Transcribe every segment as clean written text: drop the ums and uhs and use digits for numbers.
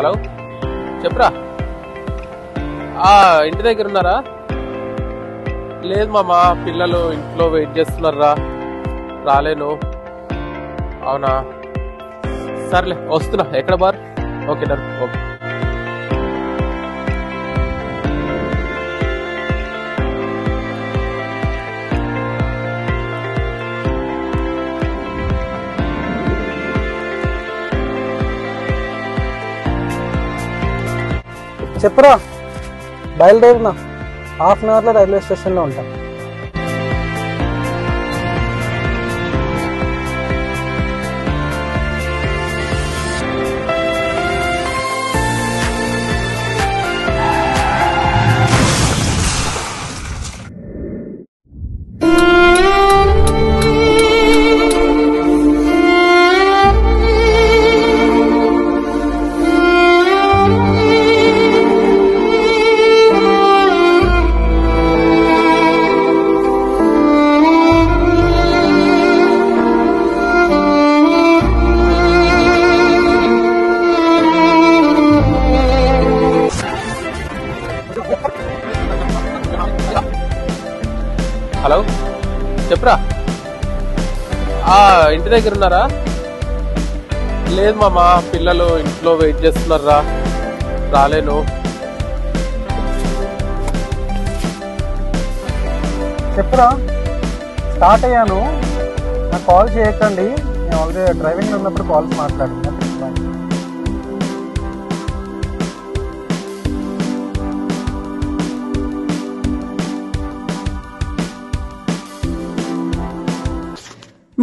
Hello చెప్పరా. ఇంటి దగ్గర ఉన్నారా? లేదు మామ, పిల్లలు ఇంట్లో వెయిట్ చేస్తున్నారా, రాలేను. అవునా, సర్లే వస్తున్నా. ఎక్కడ బార్? Okay done. ఓకే చెప్పరా, బయలుదేరినా. హాఫ్ అన్ అవర్లో రైల్వే స్టేషన్లో ఉంటాం. హలో చెప్పరా. ఇంటి దగ్గర ఉన్నారా? లేదు మామ, పిల్లలు ఇంట్లో వెయిట్ చేస్తున్నారా, రాలేను. చెప్పరా, స్టార్ట్ అయ్యాను. నాకు కాల్ చేయకండి, నేను ఆల్రెడీ డ్రైవింగ్లో ఉన్నప్పుడు కాల్స్ మాట్లాడుతున్నాను.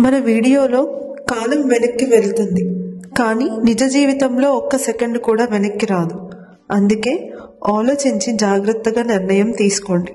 మన వీడియోలో కాలం వెనక్కి వెళ్తుంది, కానీ నిజ జీవితంలో ఒక్క సెకండ్ కూడా వెనక్కి రాదు. అందుకే ఆలోచించి జాగ్రత్తగా నిర్ణయం తీసుకోండి.